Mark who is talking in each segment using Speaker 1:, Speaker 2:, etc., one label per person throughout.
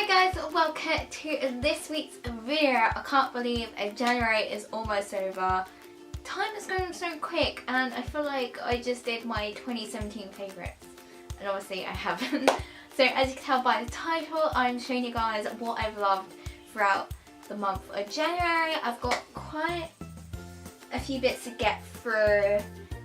Speaker 1: guys, welcome to this week's video. I can't believe January is almost over. Time is going so quick and I feel like I just did my 2017 favourites and obviously I haven't. So as you can tell by the title, I'm showing you guys what I've loved throughout the month of January. I've got quite a few bits to get through.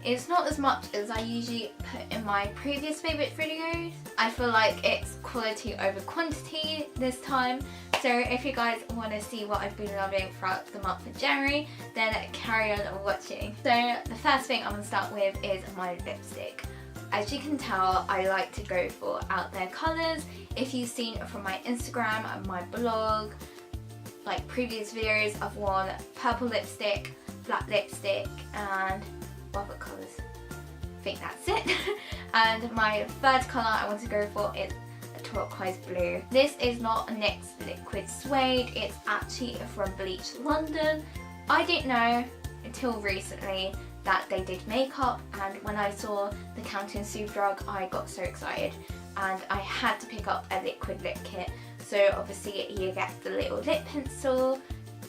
Speaker 1: It's not as much as I usually put in my previous favourite videos. I feel like it's quality over quantity this time. So if you guys want to see what I've been loving throughout the month of January, then carry on watching. So the first thing I'm going to start with is my lipstick. As you can tell, I like to go for out there colours. If you've seen from my Instagram and my blog, like previous videos, I've worn purple lipstick, black lipstick and other colours. I think that's it. And my third colour I want to go for is a turquoise blue. This is not a NYX liquid suede, it's actually from Bleach London. I didn't know until recently that they did makeup, and when I saw the Canon Superdrug I got so excited and I had to pick up a liquid lip kit. So obviously you get the little lip pencil.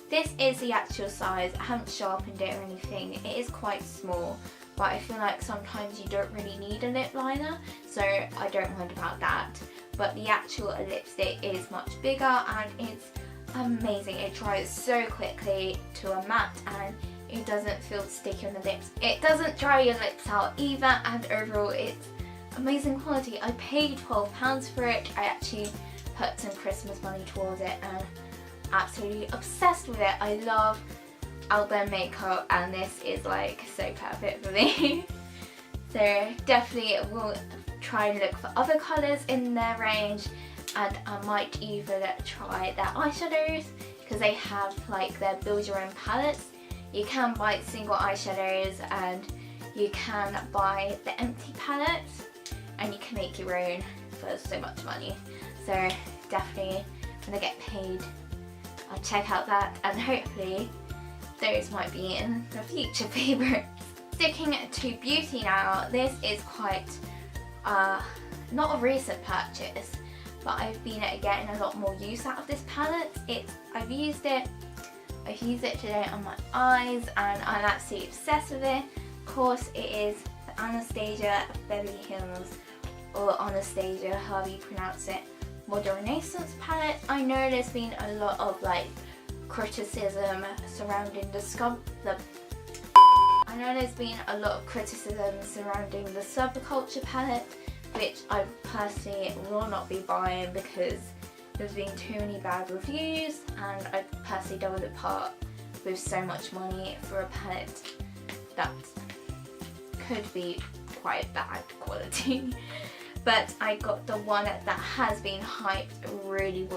Speaker 1: This is the actual size. I haven't sharpened it or anything. It is quite small, but I feel like sometimes you don't really need a lip liner, so I don't mind about that. But the actual lipstick is much bigger and it's amazing. It dries so quickly to a matte and it doesn't feel sticky on the lips. It doesn't dry your lips out either, and overall it's amazing quality. I paid £12 for it. I actually put some Christmas money towards it and absolutely obsessed with it. I love out there makeup and this is like so perfect for me. So definitely will try and look for other colours in their range, and I might even try their eyeshadows because they have like their build your own palettes. You can buy single eyeshadows and you can buy the empty palettes and you can make your own for so much money. So definitely when I get paid I'll check out that, and hopefully those might be in the future favourites. Sticking to beauty now, this is quite not a recent purchase, but I've been getting a lot more use out of this palette. I've used it today on my eyes and I'm absolutely obsessed with it. Of course it is the Anastasia Beverly Hills, or Anastasia, however you pronounce it, Modern Renaissance palette. I know there's been a lot of like criticism surrounding the subculture palette, which I personally will not be buying because there's been too many bad reviews and I personally don't want to part with so much money for a palette that could be quite bad quality. But I got the one that has been hyped really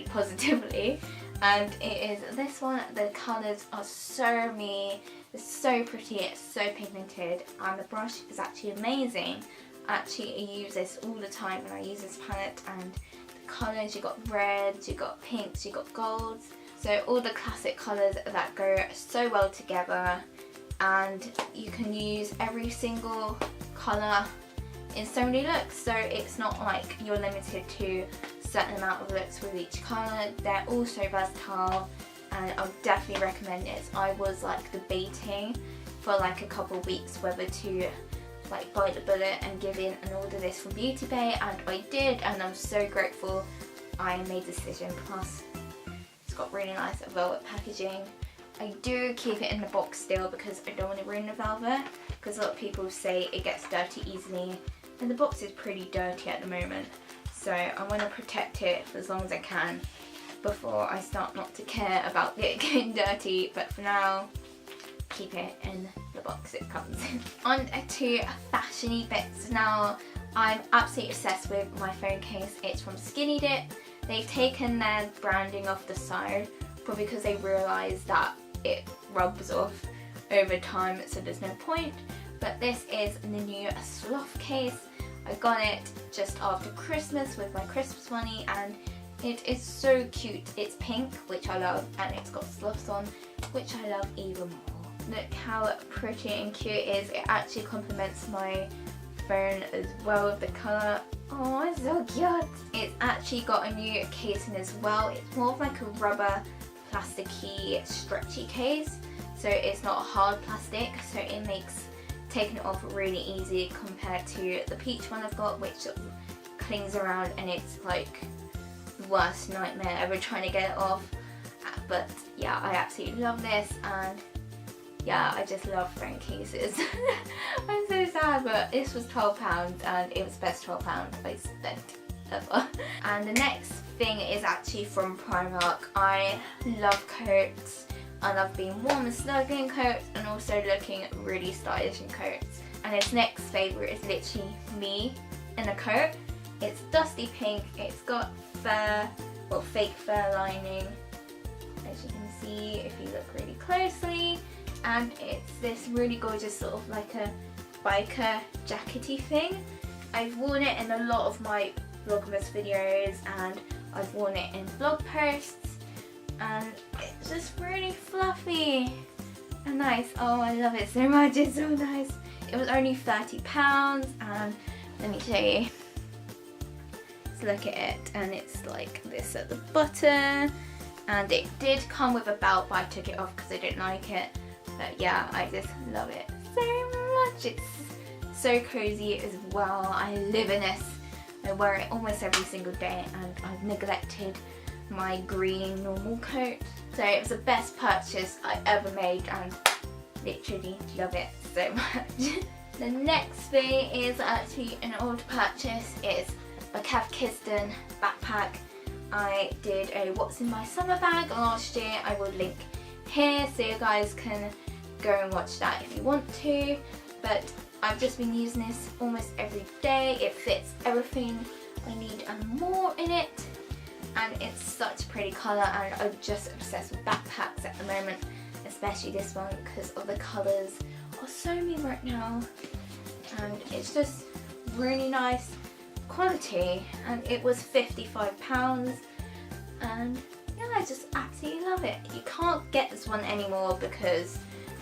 Speaker 1: positively, and it is this one. The colours are so me, it's so pretty, it's so pigmented, and the brush is actually amazing. Actually I use this all the time when I use this palette, and the colours, you got reds, you got pinks, you got golds, so all the classic colours that go so well together, and you can use every single colour in so many looks, so it's not like you're limited to a certain amount of looks with each colour. They're all so versatile and I would definitely recommend it. I was like debating for like a couple of weeks whether to like bite the bullet and give in and order this from Beauty Bay, and I did, and I'm so grateful I made the decision. Plus it's got really nice velvet packaging. I do keep it in the box still because I don't want to ruin the velvet, because a lot of people say it gets dirty easily and the box is pretty dirty at the moment, so I want to protect it for as long as I can before I start not to care about it getting dirty. But for now, keep it in the box it comes in. On to fashiony bits now. I'm absolutely obsessed with my phone case. It's from Skinny Dip. They've taken their branding off the side, probably because they realised that it rubs off over time, so there's no point. But this is the new sloth case. I got it just after Christmas with my Christmas money and it is so cute. It's pink, which I love, and it's got sloths on, which I love even more. Look how pretty and cute it is. It actually complements my phone as well with the colour. Oh, it's so cute. It's actually got a new casing as well. It's more of like a rubber, plasticky, stretchy case. So it's not hard plastic, so it makes taking it off really easy compared to the peach one I've got, which sort of clings around and it's like the worst nightmare ever trying to get it off. But yeah, I absolutely love this, and yeah, I just love phone cases. I'm so sad, but this was £12 and it was the best £12 I spent ever. And the next thing is actually from Primark. I love coats. I love being warm and snugly in coats and also looking really stylish in coats. And this next favourite is literally me in a coat. It's dusty pink, it's got fur, well, fake fur lining, as you can see if you look really closely. And it's this really gorgeous sort of like a biker jackety thing. I've worn it in a lot of my Vlogmas videos and I've worn it in blog posts. And it's just really fluffy and nice. Oh, I love it so much, it's so nice. It was only £30 and let me show you. Let's look at it, and it's like this at the bottom, and it did come with a belt but I took it off because I didn't like it. But yeah, I just love it so much. It's so cozy as well. I live in this. I wear it almost every single day and I've neglected my green normal coat. So it was the best purchase I ever made and literally love it so much. The next thing is actually an old purchase. It's a Cav Kiston backpack. I did a what's in my summer bag last year. I will link here so you guys can go and watch that if you want to. But I've just been using this almost every day. It fits everything I need and more in it. And it's such a pretty colour, and I'm just obsessed with backpacks at the moment, especially this one because of the colours are so me right now, and it's just really nice quality, and it was £55 and yeah, I just absolutely love it. You can't get this one anymore because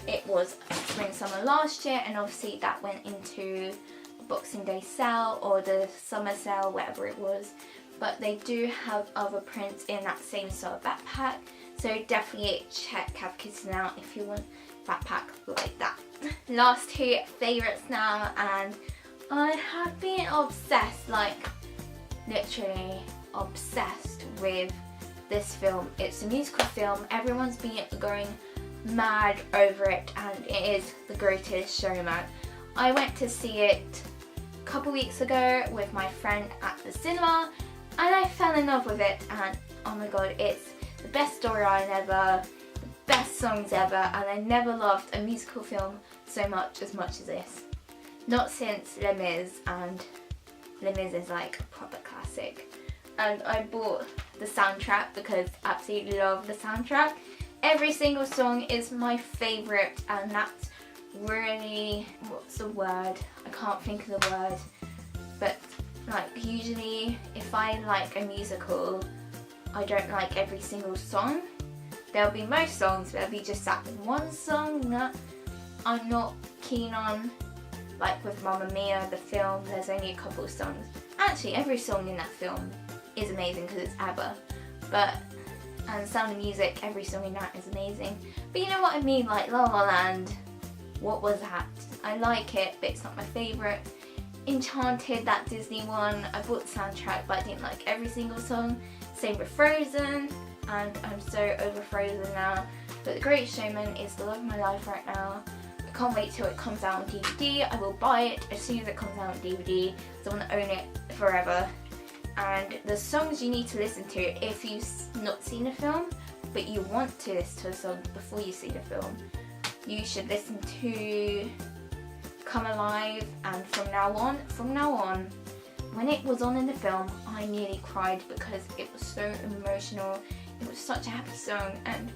Speaker 1: it was spring summer last year and obviously that went into the Boxing Day sale or the summer sale, whatever it was. But they do have other prints in that same sort of backpack, so definitely check Cav Kiston out if you want a backpack like that. Last two favourites now, and I have been obsessed, like literally obsessed with this film. It's a musical film, everyone's been going mad over it, and it is The Greatest Showman. I went to see it a couple weeks ago with my friend at the cinema, and I fell in love with it, and oh my god, it's the best storyline ever, the best songs ever, and I never loved a musical film so much as this. Not since Les Mis, and Les Mis is like a proper classic. And I bought the soundtrack because I absolutely love the soundtrack. Every single song is my favourite, and that's really, what's the word? I can't think of the word, but like usually if I like a musical, I don't like every single song. There'll be most songs, but there'll be just that one song that I'm not keen on. Like with Mamma Mia, the film, there's only a couple of songs. Actually, every song in that film is amazing because it's ABBA. And Sound of Music, every song in that is amazing. But you know what I mean, like La La Land, what was that? I like it, but it's not my favourite. Enchanted, that Disney one, I bought the soundtrack but I didn't like every single song. Same with Frozen, and I'm so over Frozen now. But The Greatest Showman is the love of my life right now. I can't wait till it comes out on DVD. I will buy it as soon as it comes out on DVD because I want to own it forever. And the songs you need to listen to if you've not seen the film but you want to listen to a song before you see the film, you should listen to Come Alive and From Now On. When it was on in the film, I nearly cried because it was so emotional. It was such a happy song, and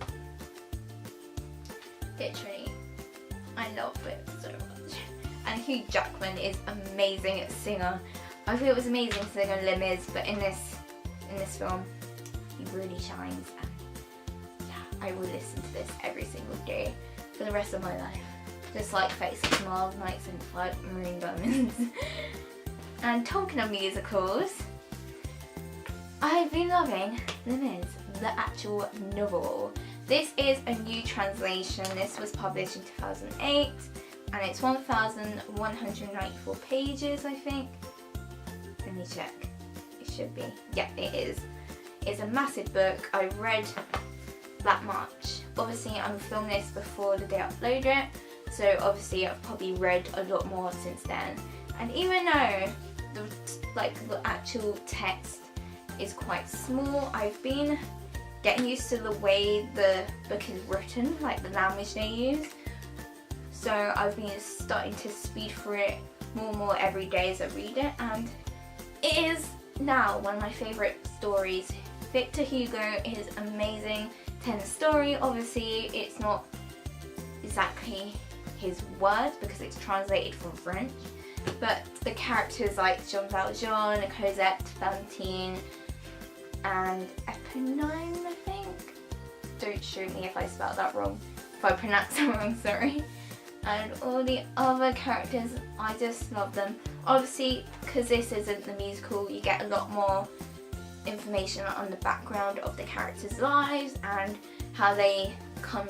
Speaker 1: literally, I love it so much. And Hugh Jackman is amazing as a singer. I thought it was amazing to sing on Les Mis, but in this film, he really shines. And yeah, I will listen to this every single day for the rest of my life. Just like Face of Smiles, Nights in Flight, Marine Diamonds. And talking of musicals, I've been loving Les Mis, the actual novel. This is a new translation. This was published in 2008 and it's 1,194 pages, I think. Let me check. It should be. Yeah, it is. It's a massive book. I read that much. Obviously, I'm filming this before the day I upload it, so obviously I've probably read a lot more since then. And even though the actual text is quite small, I've been getting used to the way the book is written, like the language they use. So I've been starting to speed through it more and more every day as I read it, and it is now one of my favourite stories. Victor Hugo is amazing. Telling the story, obviously it's not exactly his words because it's translated from French, but the characters like Jean Valjean, Cosette, Valentine, and Eponine, I think. Don't shoot me if I spelled that wrong, if I pronounce it wrong, sorry. And all the other characters, I just love them. Obviously, because this isn't the musical, you get a lot more information on the background of the characters' lives and how they come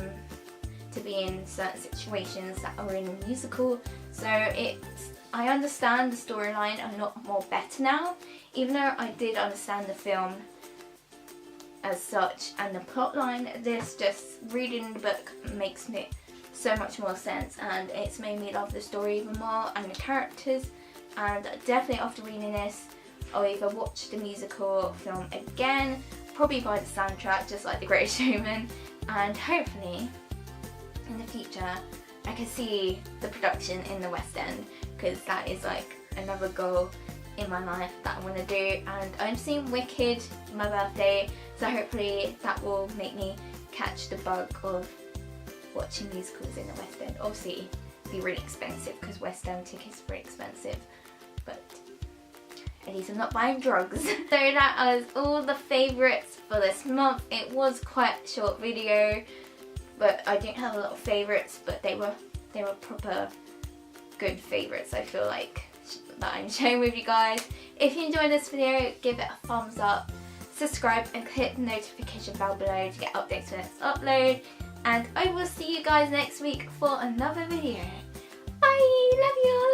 Speaker 1: to be in certain situations that are in a musical. So I understand the storyline a lot more better now, even though I did understand the film as such and the plot line. This just reading the book makes it so much more sense, and it's made me love the story even more and the characters. And definitely after reading this, I'll either watch the musical film again, probably buy the soundtrack just like The Greatest Showman, and hopefully in the future I can see the production in the West End, because that is like another goal in my life that I want to do. And I'm seeing Wicked for my birthday, so hopefully that will make me catch the bug of watching musicals in the West End. Obviously it'd be really expensive because West End tickets are pretty expensive, but at least I'm not buying drugs. So that was all the favourites for this month. It was quite a short video, but I didn't have a lot of favourites, but they were proper good favourites, I feel like, that I'm sharing with you guys. If you enjoyed this video, give it a thumbs up, subscribe and click the notification bell below to get updates when it's upload. And I will see you guys next week for another video. Bye, love you.